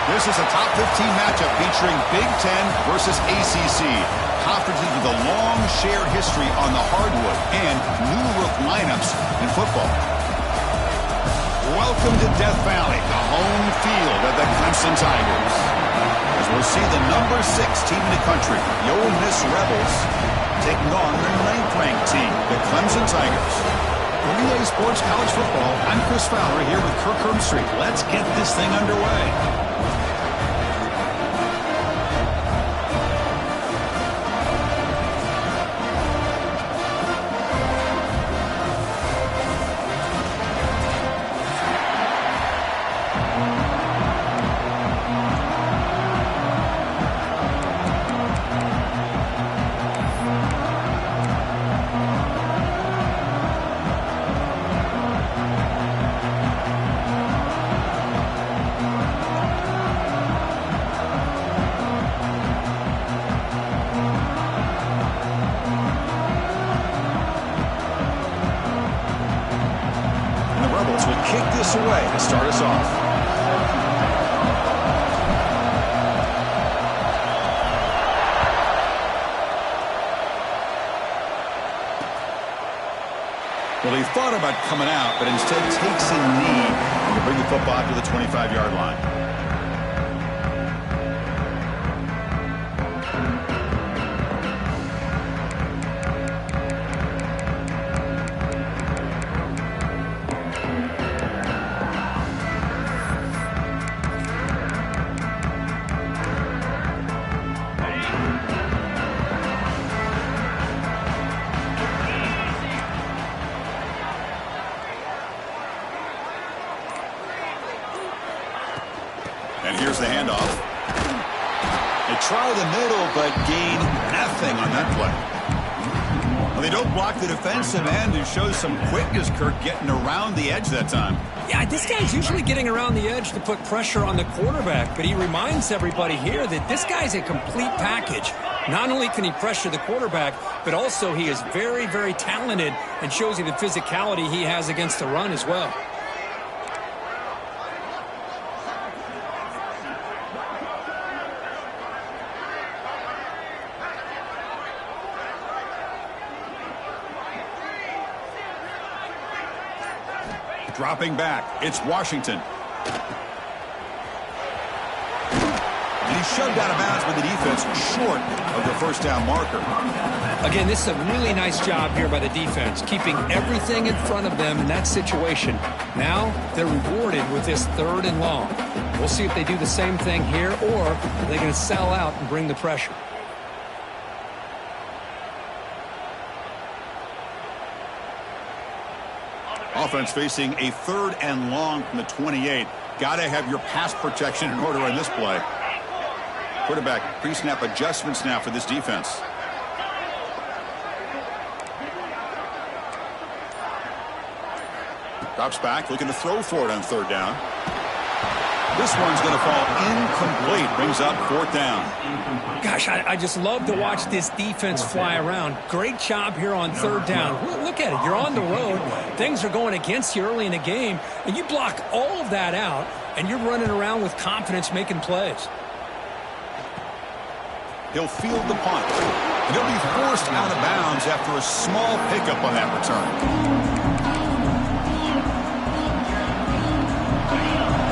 This is a top 15 matchup featuring Big Ten versus ACC. Conferences with a long shared history on the hardwood and new look lineups in football. Welcome to Death Valley, the home field of the Clemson Tigers. As we'll see the number 6 team in the country, the Ole Miss Rebels, taking on the 9th-ranked team, the Clemson Tigers. For Relay Sports College Football, I'm Chris Fowler here with Kirk Herbstreit. Let's get this thing underway. Away to start us off. Well, he thought about coming out, but instead takes a knee to bring the football to the 25-yard line. And here's the handoff. They try the middle, but gain nothing on that play. Well, they don't block the defensive end, who shows some quickness, Kirk, getting around the edge that time. Yeah, this guy's usually getting around the edge to put pressure on the quarterback, but he reminds everybody here that this guy's a complete package. Not only can he pressure the quarterback, but also he is very, very talented and shows you the physicality he has against the run as well. Dropping back, it's Washington. And he's shoved out of bounds with the defense short of the first down marker. Again, this is a really nice job here by the defense, keeping everything in front of them in that situation. Now they're rewarded with this 3rd and long. We'll see if they do the same thing here, or are they going to sell out and bring the pressure. Offense facing a 3rd and long from the 28. Got to have your pass protection in order on this play. Quarterback pre-snap adjustments now for this defense. Drops back, looking to throw for it on 3rd down. This one's going to fall incomplete. Brings up 4th down. Gosh, I just love to watch this defense fly around. Great job here on 3rd down. Look at it. You're on the road. Things are going against you early in the game, and you block all of that out, and you're running around with confidence making plays. He'll field the punt. And he'll be forced out of bounds after a small pickup on that return.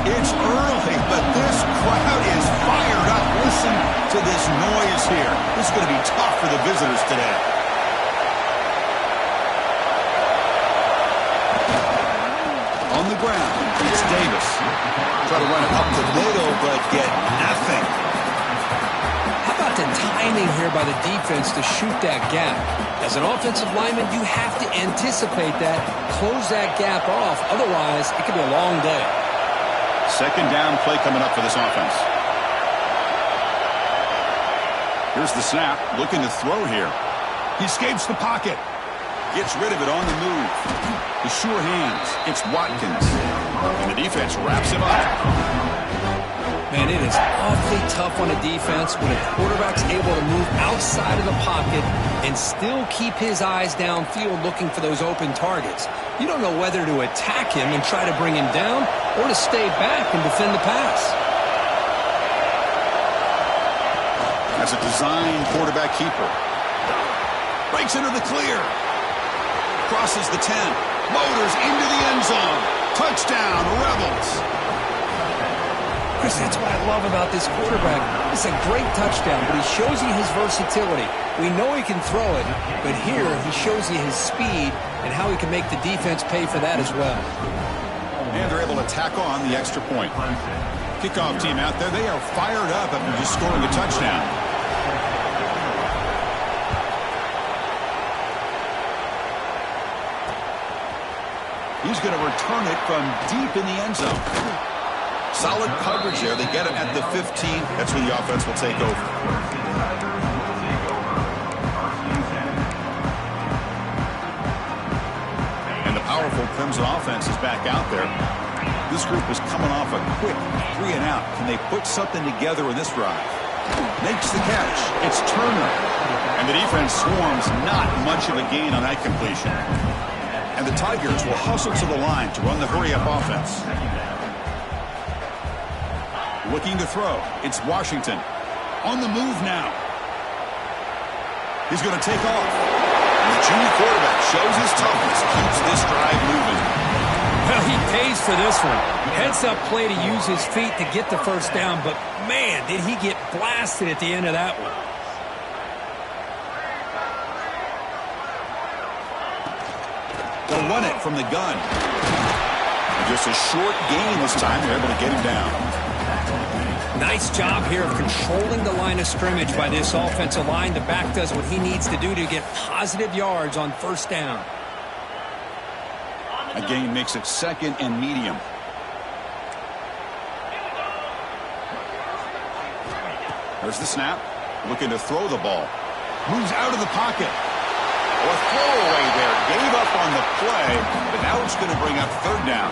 It's early, but this crowd is fired up. Listen to this noise here. This is going to be tough for the visitors today. On the ground, it's Davis. Try to run it up the middle, but get nothing. How about the timing here by the defense to shoot that gap? As an offensive lineman, you have to anticipate that, close that gap off. Otherwise, it could be a long day. 2nd down play coming up for this offense. Here's the snap, looking to throw here. He escapes the pocket. Gets rid of it on the move. The sure hands. It's Watkins. And the defense wraps him up. Man, it is awfully tough on a defense when a quarterback's able to move outside of the pocket and still keep his eyes downfield looking for those open targets. You don't know whether to attack him and try to bring him down or to stay back and defend the pass. As a design quarterback keeper. Breaks into the clear. Crosses the 10. Motors into the end zone. Touchdown, Rebels. Chris, that's what I love about this quarterback. It's a great touchdown, but he shows you his versatility. We know he can throw it, but here he shows you his speed and how he can make the defense pay for that as well. And they're able to tack on the extra point. Kickoff team out there, they are fired up after just scoring a touchdown. He's going to return it from deep in the end zone. Solid coverage there. They get him at the 15. That's where the offense will take over. And the powerful Clemson offense is back out there. This group is coming off a quick 3 and out. Can they put something together in this drive? Makes the catch. It's Turner. And the defense swarms. Not much of a gain on that completion. And the Tigers will hustle to the line to run the hurry-up offense. Looking to throw. It's Washington. On the move now. He's going to take off. And the junior quarterback shows his toughness. Keeps this drive moving. Well, he pays for this one. Heads-up play to use his feet to get the first down, but man, did he get blasted at the end of that one. They'll run it from the gun. And just a short gain this time. They're able to get him down. Nice job here of controlling the line of scrimmage by this offensive line. The back does what he needs to do to get positive yards on first down. A gain makes it 2nd and medium. There's the snap. Looking to throw the ball. Moves out of the pocket. Or throwaway there. Gave up on the play, but now it's going to bring up 3rd down.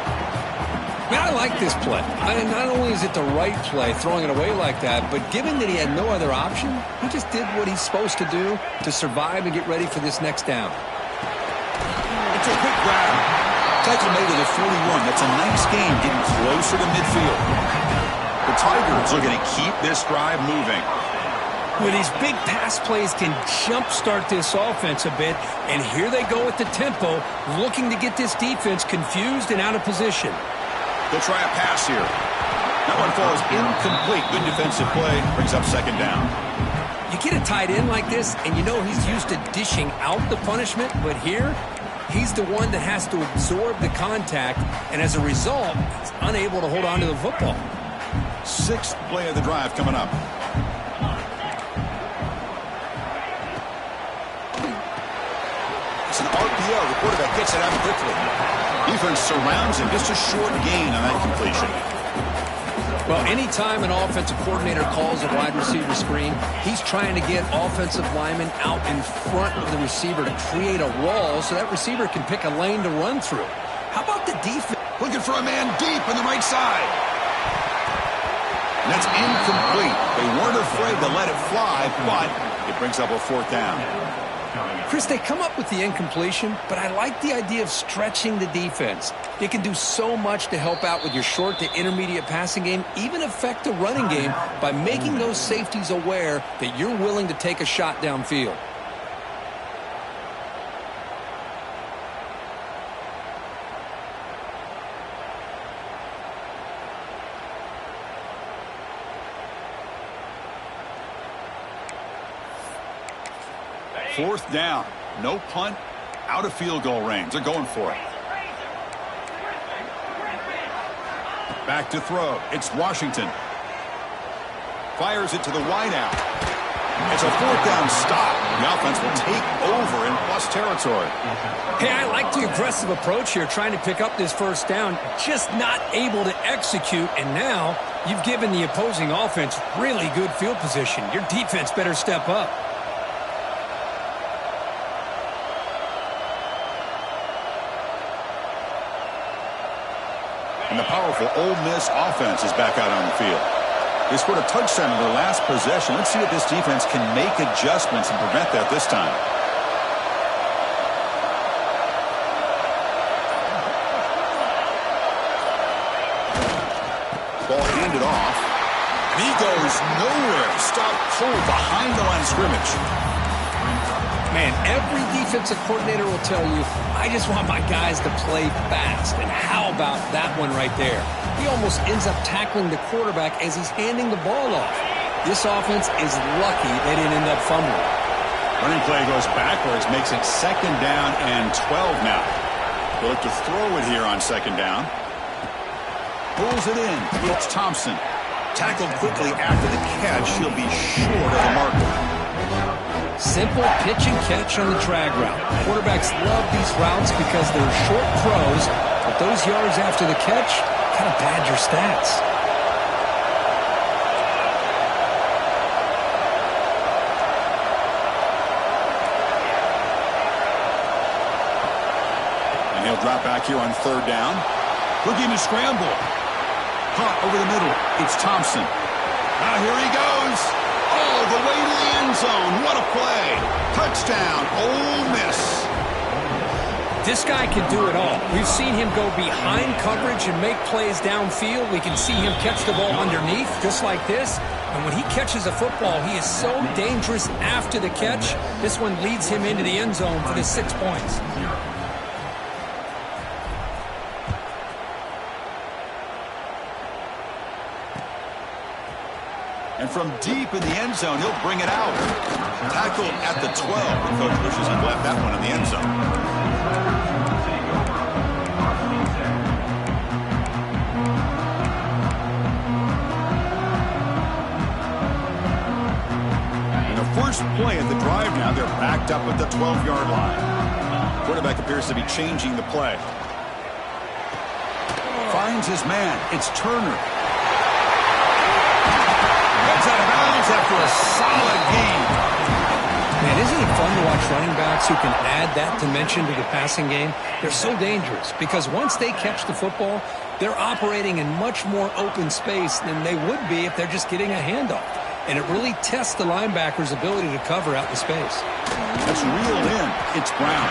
Man, I like this play. Not only is it the right play, throwing it away like that, but given that he had no other option, he just did what he's supposed to do to survive and get ready for this next down. It's a quick grab. Tackle made to the 41. That's a nice game getting closer to midfield. The Tigers are going to keep this drive moving. With these big pass plays can jumpstart this offense a bit, and here they go at the tempo, looking to get this defense confused and out of position. They'll try a pass here. That one falls incomplete. Good defensive play. Brings up 2nd down. You get a tight end like this, and you know he's used to dishing out the punishment, but here, he's the one that has to absorb the contact, and as a result, he's unable to hold on to the football. 6th play of the drive coming up. It's an RPO. The quarterback gets it out quickly. Defense surrounds him. Just a short gain on that completion. Well, anytime an offensive coordinator calls a wide receiver screen, he's trying to get offensive linemen out in front of the receiver to create a wall so that receiver can pick a lane to run through. How about the defense? Looking for a man deep on the right side. And that's incomplete. They weren't afraid to let it fly, but it brings up a 4th down. Chris, they come up with the incompletion, but I like the idea of stretching the defense. It can do so much to help out with your short to intermediate passing game, even affect the running game by making those safeties aware that you're willing to take a shot downfield. Fourth down. No punt. Out of field goal range. They're going for it. Back to throw. It's Washington. Fires it to the wideout. It's a 4th down stop. The offense will take over in plus territory. Hey, I like the aggressive approach here, trying to pick up this first down, just not able to execute, and now you've given the opposing offense really good field position. Your defense better step up. And the powerful Ole Miss offense is back out on the field. They scored a touchdown in their last possession. Let's see if this defense can make adjustments and prevent that this time. Ball handed off. And he goes nowhere. Stopped control behind the line of scrimmage. Man, every defensive coordinator will tell you, I just want my guys to play fast. And how about that one right there? He almost ends up tackling the quarterback as he's handing the ball off. This offense is lucky they didn't end up fumbling. Running play goes backwards, makes it 2nd down and 12 now. They'll look to throw it here on 2nd down. Pulls it in. It's Thompson. Tackled quickly after the catch. He'll be short of the marker. Simple pitch and catch on the drag route. Quarterbacks love these routes because they're short throws, but those yards after the catch kind of pad your stats. And he'll drop back here on 3rd down. Looking to scramble. Caught over the middle. It's Thompson. Now here he goes. All the way to the end zone. What a play. Touchdown, Ole Miss. This guy can do it all. We've seen him go behind coverage and make plays downfield. We can see him catch the ball underneath, just like this. And when he catches a football, he is so dangerous after the catch. This one leads him into the end zone for the 6 points. And from deep in the end zone, he'll bring it out. Tackled at the 12. The coach wishes he'd left that one in the end zone. And the first play of the drive now, they're backed up at the 12-yard line. Quarterback appears to be changing the play. Finds his man. It's Turner. Out of bounds after a solid game. Man, isn't it fun to watch running backs who can add that dimension to the passing game? They're so dangerous because once they catch the football, they're operating in much more open space than they would be if they're just getting a handoff. And it really tests the linebacker's ability to cover out the space. That's reeled in. It's Brown.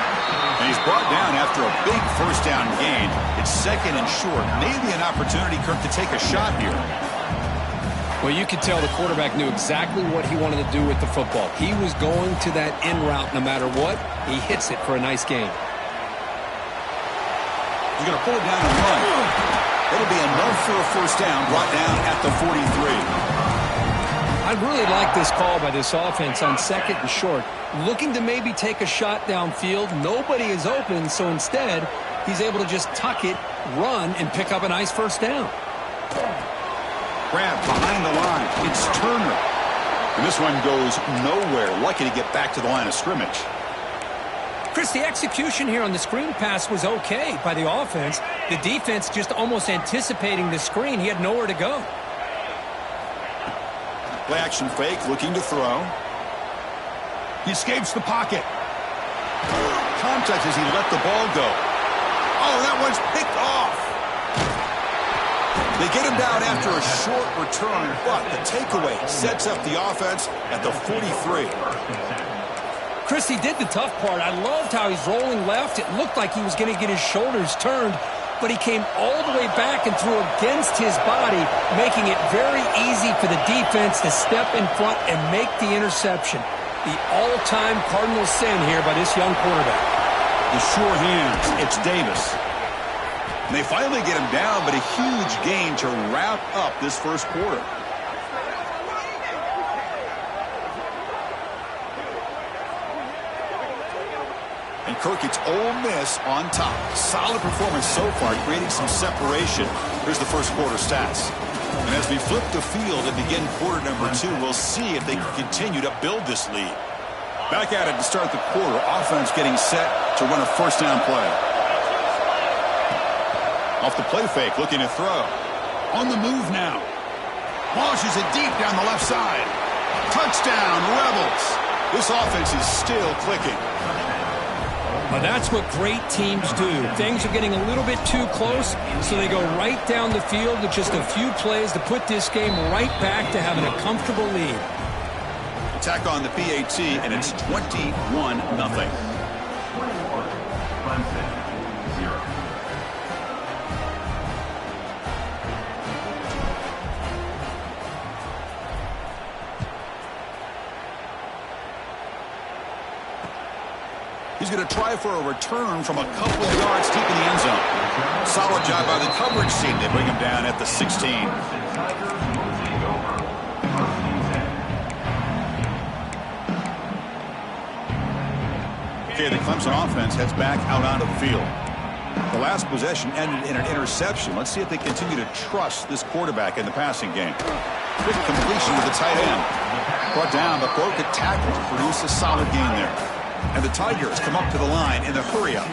And he's brought down after a big 1st down gain. It's 2nd and short. Maybe an opportunity, Kirk, to take a shot here. Well, you could tell the quarterback knew exactly what he wanted to do with the football. He was going to that in route no matter what. He hits it for a nice gain. He's going to pull it down and run. It'll be enough for a 1st down, brought down at the 43. I really like this call by this offense on 2nd and short. Looking to maybe take a shot downfield. Nobody is open, so instead, he's able to just tuck it, run, and pick up a nice 1st down. Grab behind the line. It's Turner. And this one goes nowhere. Lucky to get back to the line of scrimmage. Chris, the execution here on the screen pass was okay by the offense. The defense just almost anticipating the screen. He had nowhere to go. Play action fake, looking to throw. He escapes the pocket. Contact as he let the ball go. Oh, that one's picked off. They get him down after a short return, but the takeaway sets up the offense at the 43. Chris, he did the tough part. I loved how he's rolling left. It looked like he was going to get his shoulders turned, but he came all the way back and threw against his body, making it very easy for the defense to step in front and make the interception. The all-time Cardinal sin here by this young quarterback. The sure hands, it's Davis. And they finally get him down, but a huge gain to wrap up this 1st quarter. And Kirk, it's Ole Miss on top. Solid performance so far, creating some separation. Here's the 1st quarter stats. And as we flip the field and begin quarter number 2, we'll see if they can continue to build this lead. Back at it to start the quarter. Offense getting set to run a 1st down play. Off the play fake, looking to throw. On the move now. Launches it deep down the left side. Touchdown, Rebels. This offense is still clicking. Well, that's what great teams do. Things are getting a little bit too close, so they go right down the field with just a few plays to put this game right back to having a comfortable lead. Attack on the PAT, and it's 21-0. He's going to try for a return from a couple of yards deep in the end zone. Solid job by the coverage team. They bring him down at the 16. Okay, the Clemson offense heads back out onto the field. The last possession ended in an interception. Let's see if they continue to trust this quarterback in the passing game. Quick completion to the tight end. Brought down, but broke a tackle to produce a solid gain there. And the Tigers come up to the line in the hurry-up.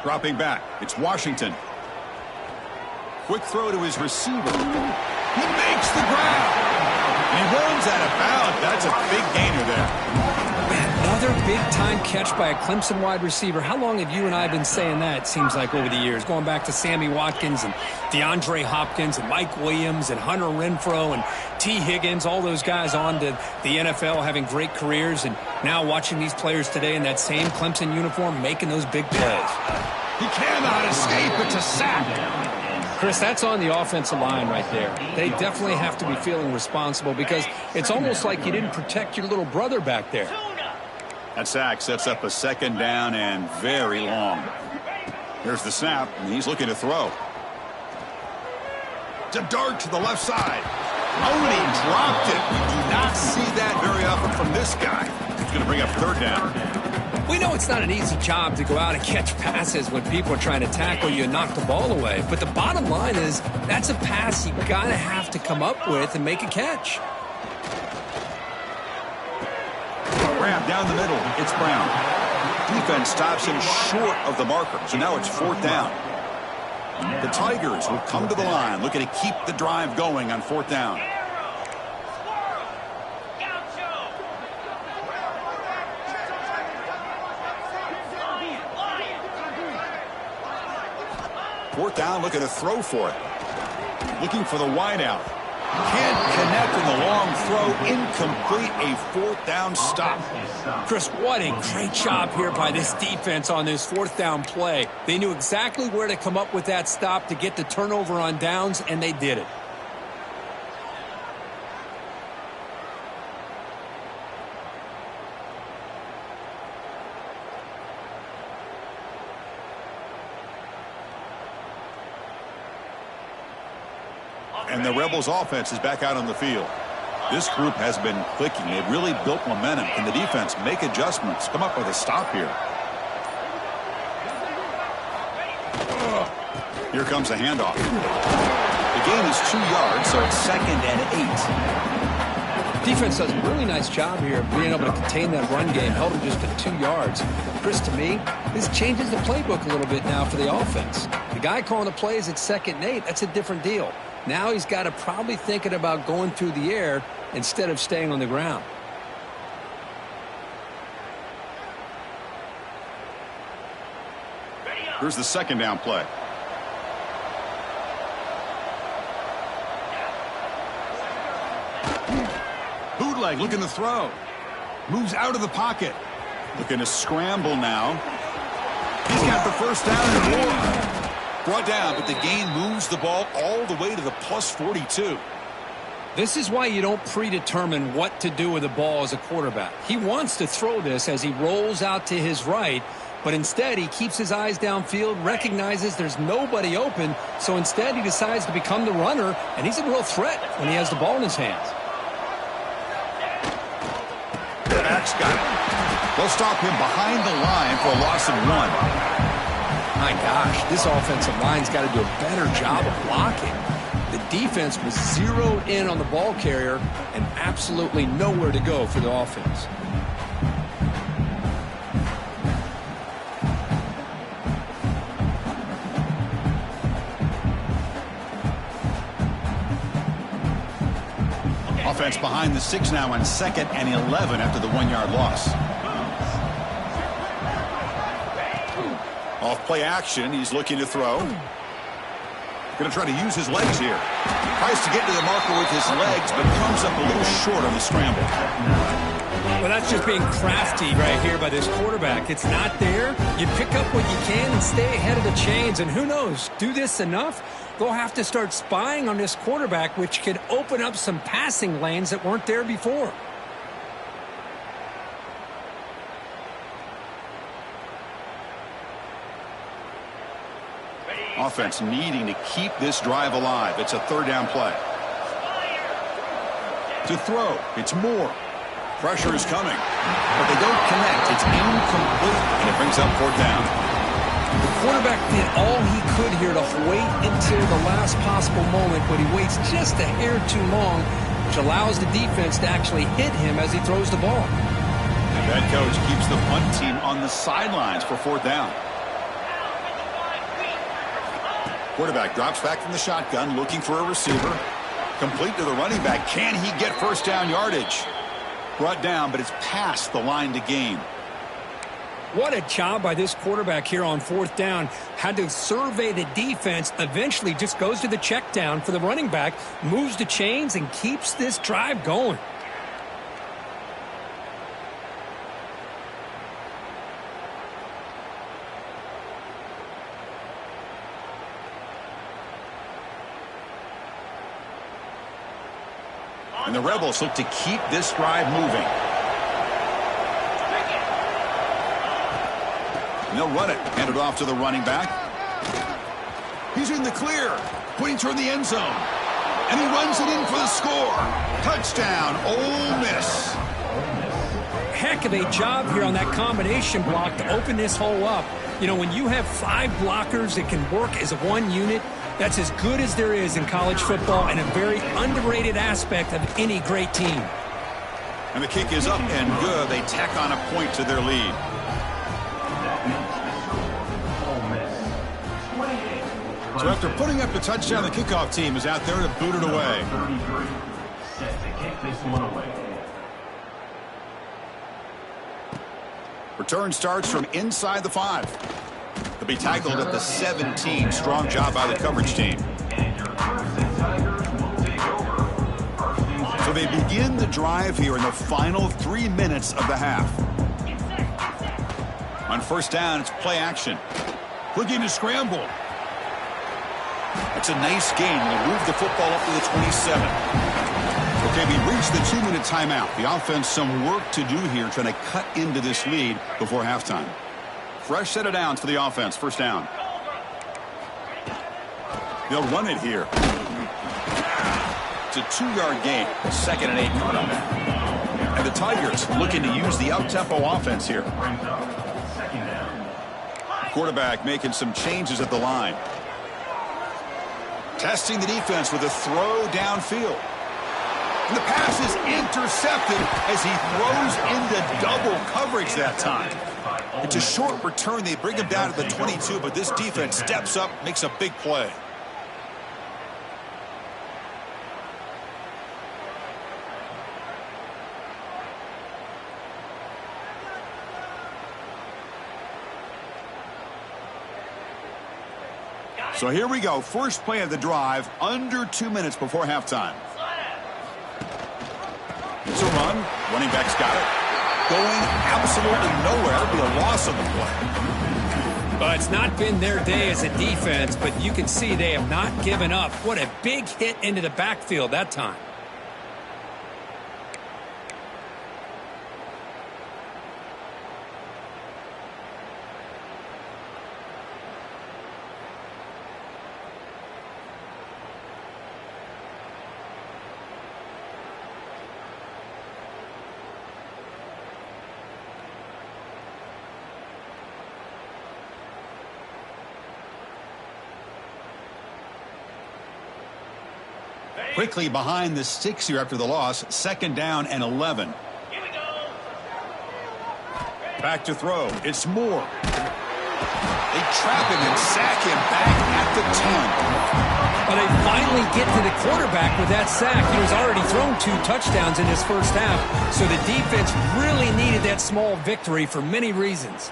Dropping back, it's Washington. Quick throw to his receiver. He makes the grab. And he runs out of bounds. That's a big gainer there. Another big-time catch by a Clemson wide receiver. How long have you and I been saying that, it seems like, over the years? Going back to Sammy Watkins and DeAndre Hopkins and Mike Williams and Hunter Renfrow and T. Higgins, all those guys on to the NFL having great careers, and now watching these players today in that same Clemson uniform making those big plays. He cannot escape. It's a sack. Chris, that's on the offensive line right there. They definitely have to be feeling responsible because it's almost like you didn't protect your little brother back there. That sack sets up a second down and very long. Here's the snap, and he's looking to throw. It's a dart to the left side. Oh, and he dropped it. We do not see that very often from this guy. He's going to bring up third down. We know it's not an easy job to go out and catch passes when people are trying to tackle you and knock the ball away. But the bottom line is that's a pass you got to have to come up with and make a catch. Grab down the middle. It's Brown. Defense stops him short of the marker. So now it's fourth down. The Tigers will come to the line looking to keep the drive going on fourth down. Fourth down, looking to throw for it. Looking for the wideout. Can't connect in the long throw. Incomplete. A fourth down stop. Chris, what a great job here by this defense on this fourth down play. They knew exactly where to come up with that stop to get the turnover on downs, and they did it. And the Rebels offense is back out on the field. This group has been clicking. They've really built momentum. Can the defense make adjustments? Come up with a stop here. Here comes the handoff. The gain is 2 yards, so it's 2nd and 8. Defense does a really nice job here of being able to contain that run game. Held them just to 2 yards. Chris, to me, this changes the playbook a little bit now for the offense. The guy calling the plays at 2nd and 8, that's a different deal. Now he's got to probably thinking about going through the air instead of staying on the ground. Here's the second down play. Bootleg looking to throw. Moves out of the pocket. Looking to scramble now. He's got the first down and more. Brought down, but the gain moves the ball all the way to the plus 42. This is why you don't predetermine what to do with the ball as a quarterback. He wants to throw this as he rolls out to his right, but instead he keeps his eyes downfield, recognizes there's nobody open, so instead he decides to become the runner, and he's a real threat when he has the ball in his hands. The back's got it. They'll stop him behind the line for a loss of 1. My gosh, this offensive line's got to do a better job of blocking. The defense was zeroed in on the ball carrier and absolutely nowhere to go for the offense. Offense behind the 6 now on 2nd and 11 after the 1-yard loss. Off play action, he's looking to throw. Going to try to use his legs here. Tries to get to the marker with his legs, but comes up a little short on the scramble. Well, that's just being crafty right here by this quarterback. It's not there. You pick up what you can and stay ahead of the chains. And who knows, do this enough, they'll have to start spying on this quarterback, which could open up some passing lanes that weren't there before. offense needing to keep this drive alive. It's a third down play. To throw, it's Moore. Pressure is coming, but they don't connect. It's incomplete, and it brings up fourth down. The quarterback did all he could here to wait until the last possible moment, but he waits just a hair too long, which allows the defense to actually hit him as he throws the ball. And that coach keeps the punt team on the sidelines for fourth down. Quarterback drops back from the shotgun, looking for a receiver. Complete to the running back. Can he get first down yardage? Brought down, but it's past the line to gain. What a job by this quarterback here on fourth down. Had to survey the defense, eventually just goes to the check down for the running back, moves the chains, and keeps this drive going. And the Rebels look to keep this drive moving. And they'll run it. Hand it off to the running back. He's in the clear. Pointing toward the end zone. And he runs it in for the score. Touchdown, Ole Miss. Heck of a job here on that combination block to open this hole up. You know, when you have 5 blockers that can work as one unit, that's as good as there is in college football and a very underrated aspect of any great team. And the kick is up and good. They tack on a point to their lead. So after putting up the touchdown, the kickoff team is out there to boot it away. Return starts from inside the 5. They'll be tackled at the 17. Strong job by the coverage team. So they begin the drive here in the final 3 minutes of the half. On first down, it's play action. Looking to scramble. That's a nice gain. They'll move the football up to the 27. Okay, we reached the 2-minute timeout. The offense some work to do here, trying to cut into this lead before halftime. Fresh set of downs for the offense. First down. They'll run it here. It's a 2-yard gain. 2nd and 8 coming up. And the Tigers looking to use the up-tempo offense here. Quarterback making some changes at the line. Testing the defense with a throw downfield. And the pass is intercepted as he throws into double coverage that time. It's a short return. They bring him down to the 22, but this defense steps up, makes a big play. So here we go. First play of the drive, under 2 minutes before halftime. It's a run. Running back's got it. Going absolutely nowhere. It'll be a loss on the play. But it's not been their day as a defense, but you can see they have not given up. What a big hit into the backfield that time. Quickly behind the 6 here after the loss. 2nd down and 11. Here we go. Back to throw. It's Moore. They trap him and sack him back at the 10. But they finally get to the quarterback with that sack. He was already thrown 2 touchdowns in his first half, so the defense really needed that small victory for many reasons.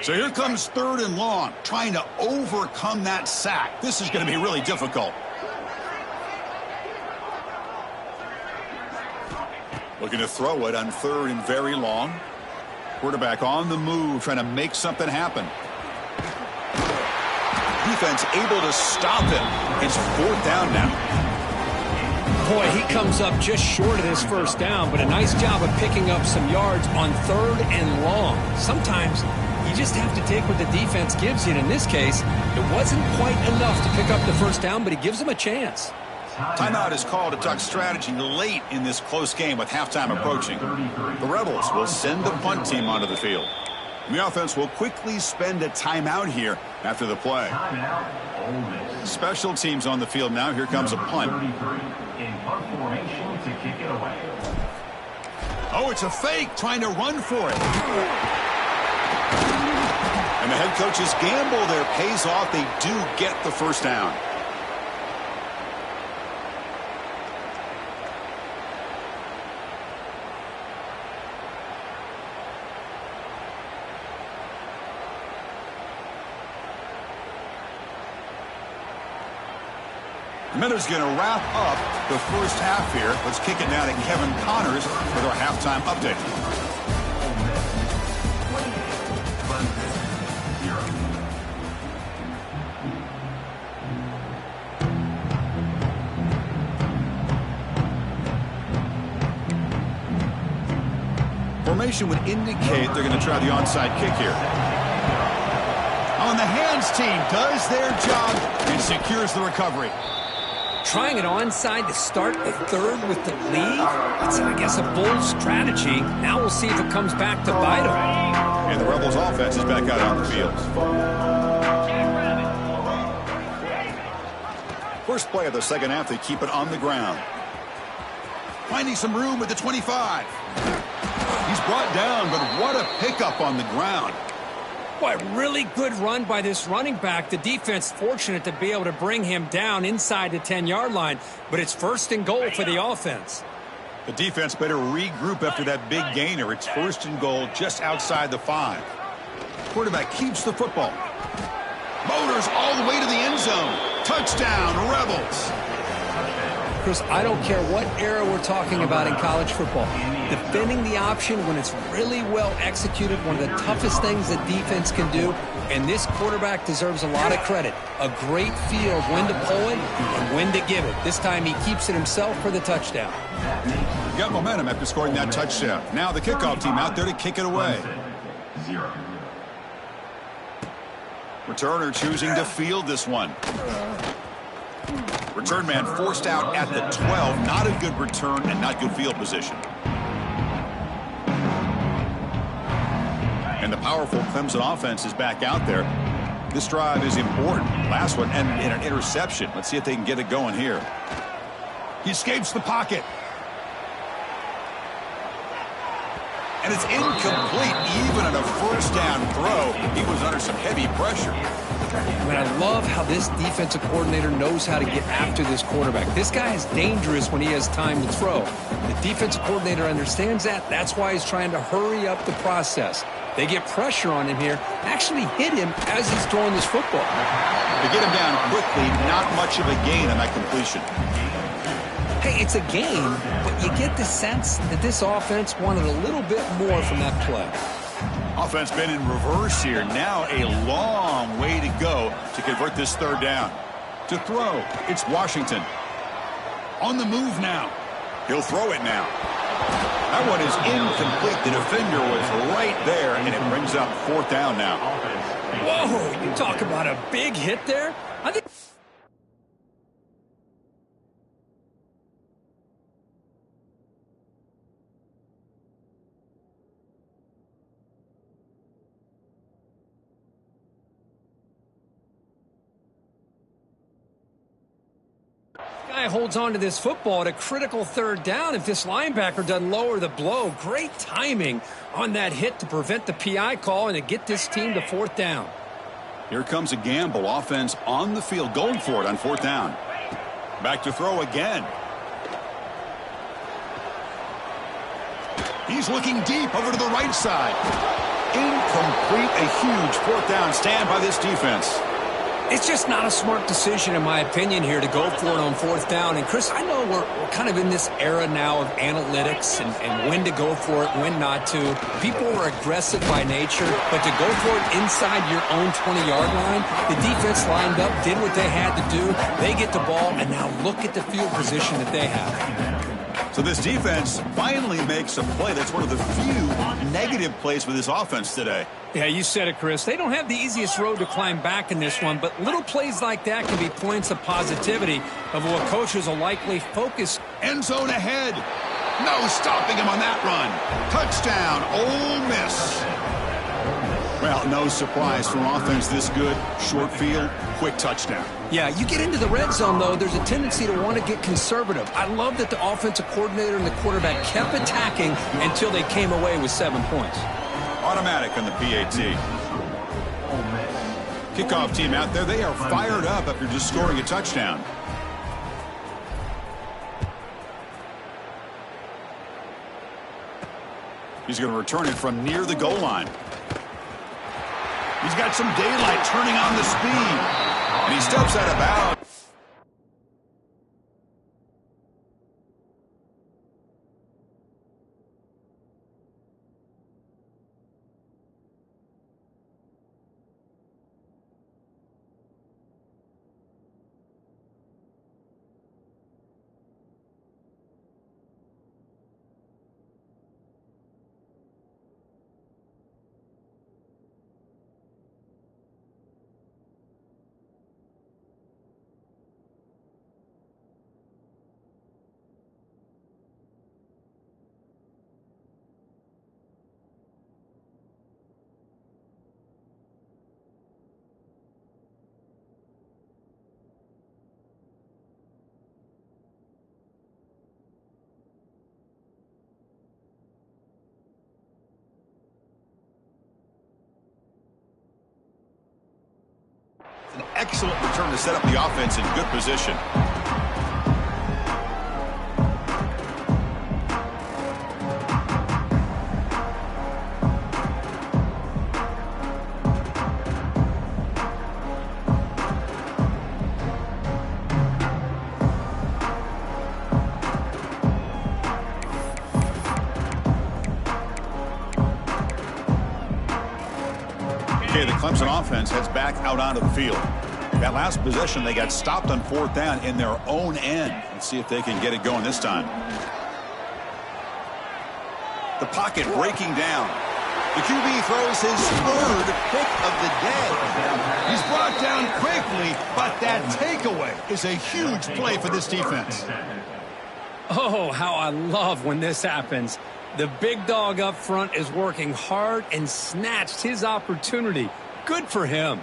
So here comes 3rd and long, trying to overcome that sack. This is going to be really difficult. Looking to throw it on 3rd and very long. Quarterback on the move, trying to make something happen. Defense able to stop him. It's 4th down now. Boy, he comes up just short of this 1st down, but a nice job of picking up some yards on 3rd and long. Sometimes you just have to take what the defense gives you. And in this case, it wasn't quite enough to pick up the 1st down, but he gives them a chance. Timeout is called to talk strategy late in this close game with halftime approaching. The Rebels will send the punt team onto the field. And the offense will quickly spend a timeout here after the play. Special teams on the field now. Here comes a punt. Oh, it's a fake, trying to run for it. And the head coach's gamble there pays off. They do get the 1st down. Miller's going to wrap up the 1st half here. Let's kick it now to Kevin Connors with our halftime update. Formation would indicate they're going to try the onside kick here. On the hands team does their job and secures the recovery. Trying it onside to start the 3rd with the lead. It's, I guess, a bold strategy. Now we'll see if it comes back to bite them. And the Rebels offense is back out on the field. First play of the 2nd half, they keep it on the ground. Finding some room with the 25. He's brought down, but what a pickup on the ground. Boy, really good run by this running back. The defense fortunate to be able to bring him down inside the 10-yard line, but it's 1st and goal for the offense. The defense better regroup after that big gainer. It's 1st and goal just outside the 5. Quarterback keeps the football. Motors all the way to the end zone. Touchdown, Rebels. Chris, I don't care what era we're talking about in college football. Defending the option when it's really well executed, one of the toughest things that defense can do, and this quarterback deserves a lot of credit. A great feel of when to pull it and when to give it. This time he keeps it himself for the touchdown. Got momentum after scoring that touchdown. Now the kickoff team out there to kick it away. Returner choosing to field this one. Return man forced out at the 12. Not a good return and not good field position. And the powerful Clemson offense is back out there. This drive is important. Last one and an interception. Let's see if they can get it going here. He escapes the pocket. And it's incomplete. Even on a 1st down throw, he was under some heavy pressure. I mean, I love how this defensive coordinator knows how to get after this quarterback. This guy is dangerous when he has time to throw. The defensive coordinator understands that. That's why he's trying to hurry up the process. They get pressure on him here, actually hit him as he's throwing this football. To get him down quickly, not much of a gain on that completion. Hey, it's a game, but you get the sense that this offense wanted a little bit more from that play. Offense been in reverse here. Now a long way to go to convert this 3rd down. To throw, it's Washington. On the move now. He'll throw it now. That one is incomplete. The defender was right there, and it brings up 4th down now. Whoa, you talk about a big hit there. I think guy holds on to this football at a critical 3rd down. If this linebacker doesn't lower the blow, great timing on that hit to prevent the PI call and to get this team to 4th down. Here comes a gamble. Offense on the field, going for it on 4th down. Back to throw again. He's looking deep over to the right side. Incomplete. A huge 4th down stand by this defense. It's just not a smart decision, in my opinion, here to go for it on fourth down. And, Chris, I know we're kind of in this era now of analytics and when to go for it, when not to. People are aggressive by nature, but to go for it inside your own 20-yard line, the defense lined up, did what they had to do. They get the ball, and now look at the field position that they have. So this defense finally makes a play. That's one of the few negative plays for this offense today. Yeah, you said it, Chris. They don't have the easiest road to climb back in this one, but little plays like that can be points of positivity of what coaches will likely focus. End zone ahead. No stopping him on that run. Touchdown, Ole Miss. Well, no surprise for an offense this good. Short field, quick touchdown. Yeah, you get into the red zone, though, there's a tendency to want to get conservative. I love that the offensive coordinator and the quarterback kept attacking until they came away with 7 points. Automatic on the PAT. Kickoff team out there, they are fired up after just scoring a touchdown. He's going to return it from near the goal line. He's got some daylight turning on the speed. And he steps out of bounds. An excellent return to set up the offense in good position. Okay, the Clemson offense heads back out onto the field. That last possession, they got stopped on fourth down in their own end. Let's see if they can get it going this time. The pocket breaking down. The QB throws his third pick of the day. He's brought down quickly, but that takeaway is a huge play for this defense. Oh, how I love when this happens. The big dog up front is working hard and snatched his opportunity. Good for him.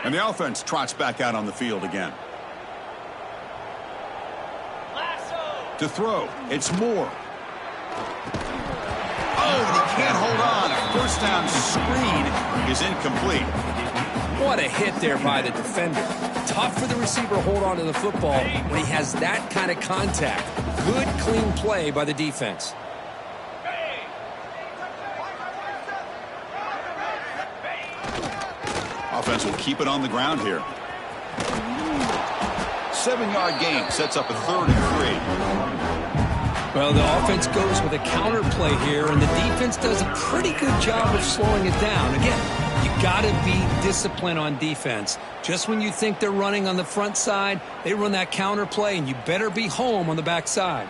And the offense trots back out on the field again. To throw, it's Moore. Oh, and he can't hold on. A first down screen is incomplete. What a hit there by the defender. Tough for the receiver to hold on to the football when he has that kind of contact. Good, clean play by the defense. Offense will keep it on the ground here. 7-yard gain sets up a 3rd and 3. Well, the offense goes with a counter play here, and the defense does a pretty good job of slowing it down. Again, you got to be disciplined on defense. Just when you think they're running on the front side, they run that counter play, and you better be home on the back side.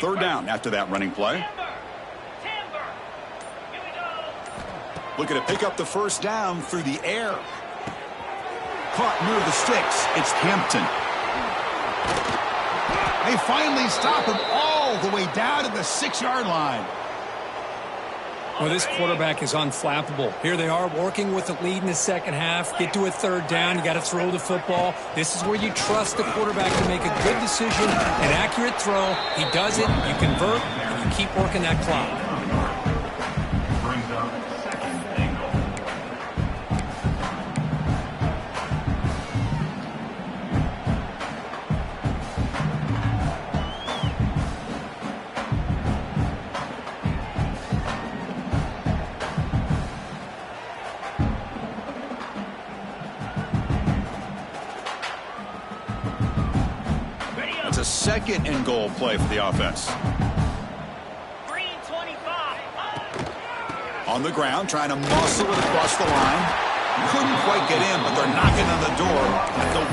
Third down after that running play. Looking to pick up the first down through the air. Caught near the sticks. It's Hampton. They finally stop him all the way down to the 6-yard line. Well, this quarterback is unflappable. Here they are working with the lead in the second half. Get to a third down. You got to throw the football. This is where you trust the quarterback to make a good decision, an accurate throw. He does it. You convert, and you keep working that clock. second and goal play for the offense. On the ground, trying to muscle it across the line. Couldn't quite get in, but they're knocking on the door at the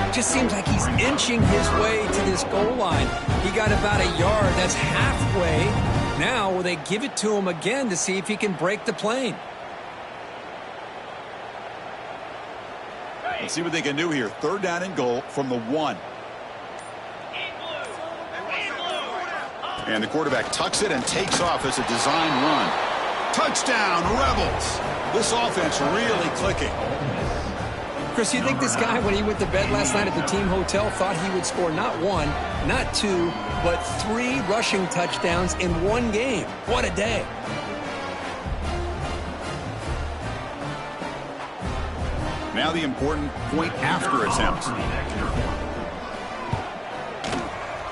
1. Just seems like he's inching his way to this goal line. He got about a yard. That's halfway. Now will they give it to him again to see if he can break the plane? Let's see what they can do here. 3rd down and goal from the 1. And the quarterback tucks it and takes off as a design run. Touchdown, Rebels! This offense really clicking. Chris, you think this guy, when he went to bed last night at the team hotel, thought he would score not 1, not 2, but 3 rushing touchdowns in 1 game? What a day. Now the important point after attempt.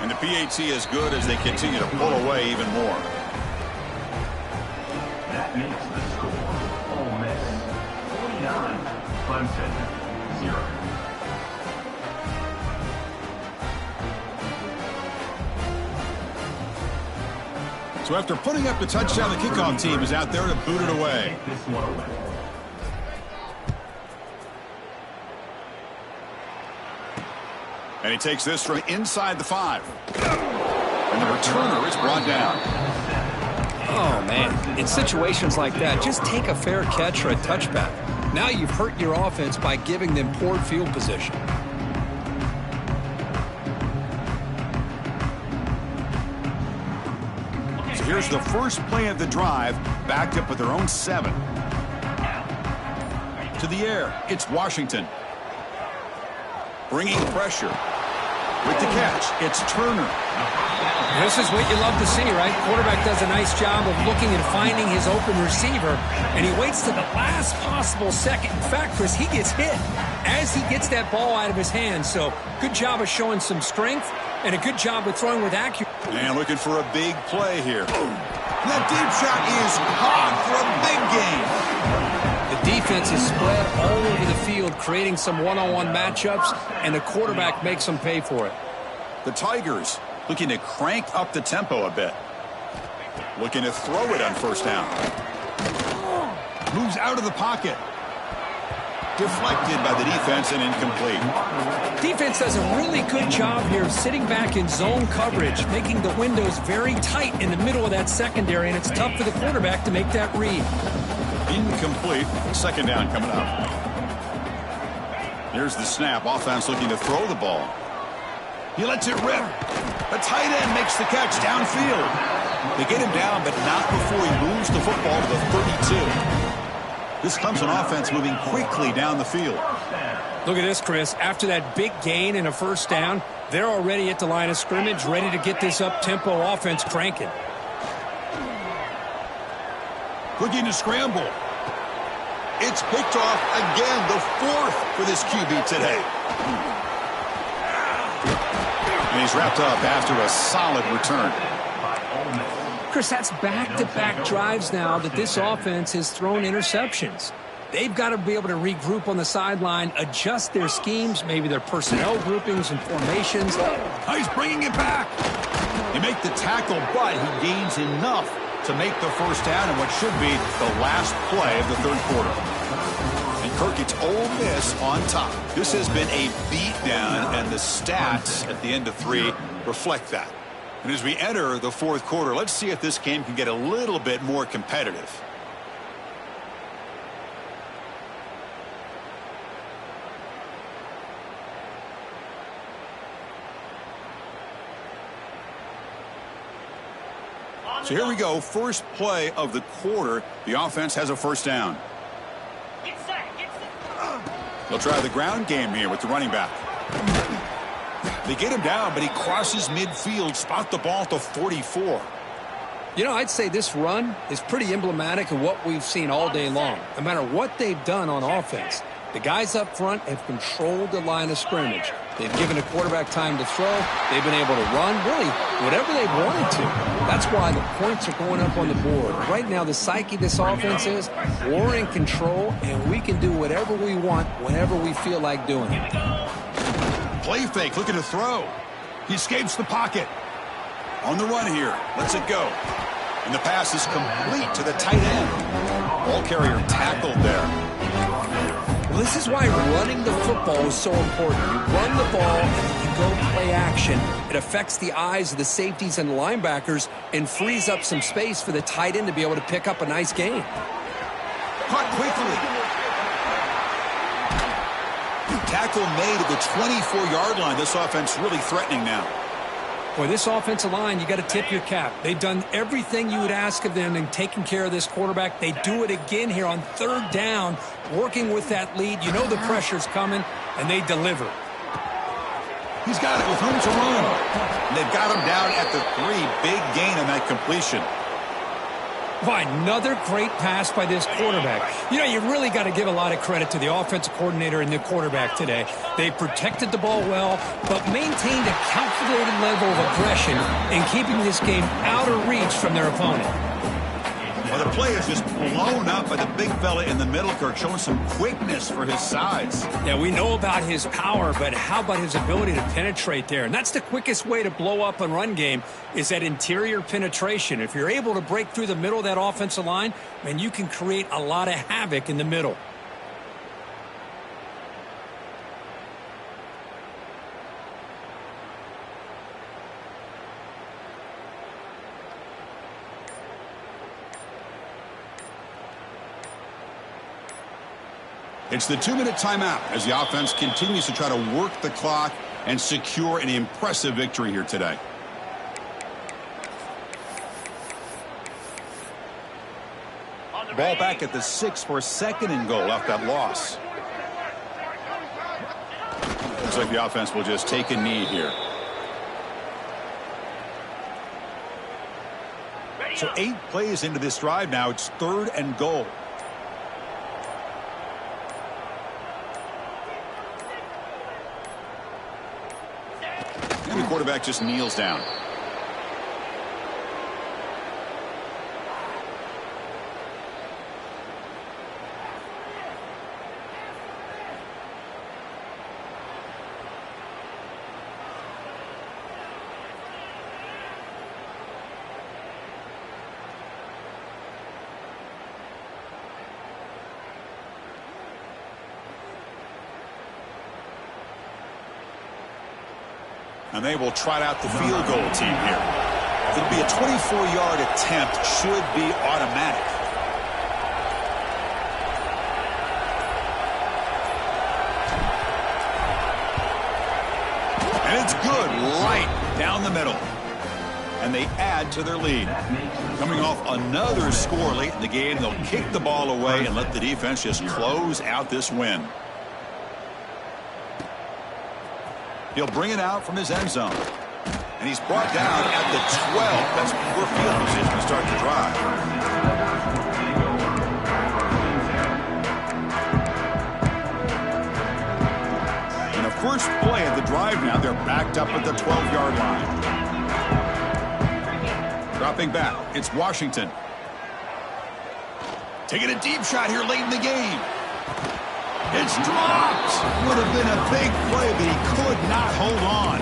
And the PAT is good as they continue to pull away even more. That makes the score. Ole Miss 49, Clemson 0. So after putting up the touchdown, the kickoff team is out there to boot it away. This one away. And he takes this from inside the 5. And the returner is brought down. Oh, man. In situations like that, just take a fair catch or a touchback. Now you've hurt your offense by giving them poor field position. So here's the first play of the drive, backed up with their own 7. To the air, it's Washington. Bringing pressure. With the catch, it's Turner. This is what you love to see, right? Quarterback does a nice job of looking and finding his open receiver, and he waits to the last possible second. In fact, Chris, he gets hit as he gets that ball out of his hands. So good job of showing some strength and a good job of throwing with accuracy. And looking for a big play here. That deep shot is hot for a big game. The defense is spread all over the field, creating some one-on-one matchups, and the quarterback makes them pay for it. The Tigers looking to crank up the tempo a bit. Looking to throw it on 1st down. Moves out of the pocket. Deflected by the defense and incomplete. Defense does a really good job here sitting back in zone coverage, making the windows very tight in the middle of that secondary, and it's tough for the quarterback to make that read. Incomplete. 2nd down coming up. Here's the snap. Offense looking to throw the ball. He lets it rip. The tight end makes the catch downfield. They get him down, but not before he moves the football to the 32. This Clemson offense moving quickly down the field. Look at this, Chris. After that big gain and a 1st down, they're already at the line of scrimmage, ready to get this up-tempo offense cranking. Looking to scramble. It's picked off again, the 4th for this QB today. And he's wrapped up after a solid return. Chris, that's back-to-back drives now that this offense has thrown interceptions. They've got to be able to regroup on the sideline, adjust their schemes, maybe their personnel groupings and formations. He's bringing it back. They make the tackle, but he gains enough to make the 1st down in what should be the last play of the 3rd quarter. And Kirk, it's Ole Miss on top. This has been a beatdown, and the stats at the end of 3 reflect that. And as we enter the 4th quarter, let's see if this game can get a little bit more competitive. So here we go, first play of the quarter. The offense has a 1st down. They'll try the ground game here with the running back. They get him down, but he crosses midfield, spot the ball to 44. You know, I'd say this run is pretty emblematic of what we've seen all day long. No matter what they've done on offense, the guys up front have controlled the line of scrimmage. They've given the quarterback time to throw. They've been able to run, really, whatever they've wanted to. That's why the points are going up on the board. Right now, the psyche of this offense is we're in control, and we can do whatever we want whenever we feel like doing it. Play fake, looking to throw. He escapes the pocket. On the run here, lets it go. And the pass is complete to the tight end. Ball carrier tackled there. Well, this is why running the football is so important. You run the ball and you go play action. It affects the eyes of the safeties and the linebackers and frees up some space for the tight end to be able to pick up a nice gain. Caught quickly. Tackle made at the 24-yard line. This offense really threatening now. Boy, this offensive line, you got to tip your cap. They've done everything you would ask of them in taking care of this quarterback. They do it again here on third down, working with that lead. You know the pressure's coming, and they deliver. He's got it with room to run. And they've got him down at the 3. Big gain on that completion. Why, another great pass by this quarterback. You know, you really got to give a lot of credit to the offensive coordinator and the quarterback today. They protected the ball well, but maintained a calculated level of aggression in keeping this game out of reach from their opponent. Well, the play is just blown up by the big fella in the middle, Kirk, showing some quickness for his size. Yeah, we know about his power, but how about his ability to penetrate there? And that's the quickest way to blow up a run game is that interior penetration. If you're able to break through the middle of that offensive line, man, you can create a lot of havoc in the middle. It's the 2-minute timeout as the offense continues to try to work the clock and secure an impressive victory here today. Ball back at the 6 for a 2nd and goal off that loss. Looks like the offense will just take a knee here. So 8 plays into this drive now. It's 3rd and goal. And the quarterback just kneels down. And they will trot out the field goal team here. It'll be a 24-yard attempt, should be automatic. And it's good, right down the middle. And they add to their lead. Coming off another score late in the game, they'll kick the ball away and let the defense just close out this win. He'll bring it out from his end zone. And he's brought down at the 12. That's poor field position to start the drive. And a first play of the drive now. They're backed up at the 12-yard line. Dropping back. It's Washington. Taking a deep shot here late in the game. It's dropped. Would have been a big play, but he could not hold on.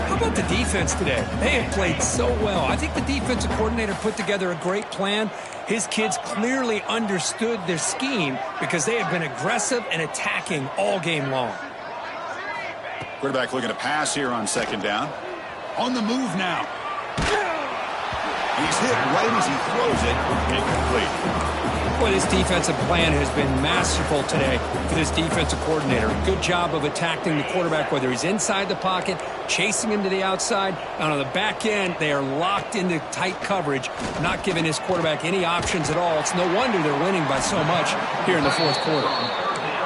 How about the defense today? They have played so well. I think the defensive coordinator put together a great plan. His kids clearly understood their scheme because they have been aggressive and attacking all game long. Quarterback looking to pass here on 2nd down. On the move now. He's hit right as he throws it. Incomplete. Boy, this defensive plan has been masterful today for this defensive coordinator. Good job of attacking the quarterback, whether he's inside the pocket, chasing him to the outside, and on the back end, they are locked into tight coverage, not giving his quarterback any options at all. It's no wonder they're winning by so much here in the 4th quarter.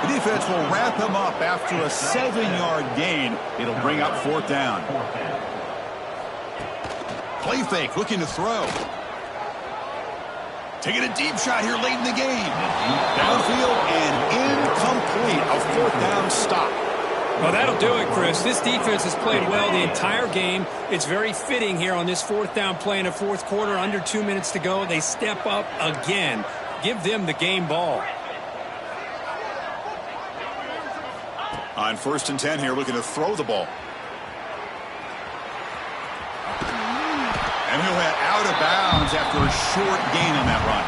The defense will wrap him up after a 7-yard gain. It'll bring up 4th down. Play fake, looking to throw. Taking a deep shot here late in the game. Downfield and incomplete. A 4th down stop. Well, that'll do it, Chris. This defense has played well the entire game. It's very fitting here on this 4th down play in the 4th quarter. Under 2 minutes to go. They step up again. Give them the game ball. On 1st and 10 here, looking to throw the ball. And he'll head out of bounds after a short gain on that run.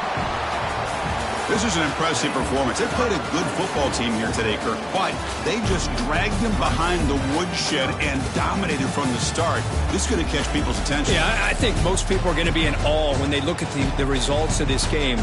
This is an impressive performance. They played a good football team here today, Kirk, but they just dragged them behind the woodshed and dominated from the start. This is going to catch people's attention. Yeah, I think most people are going to be in awe when they look at the results of this game.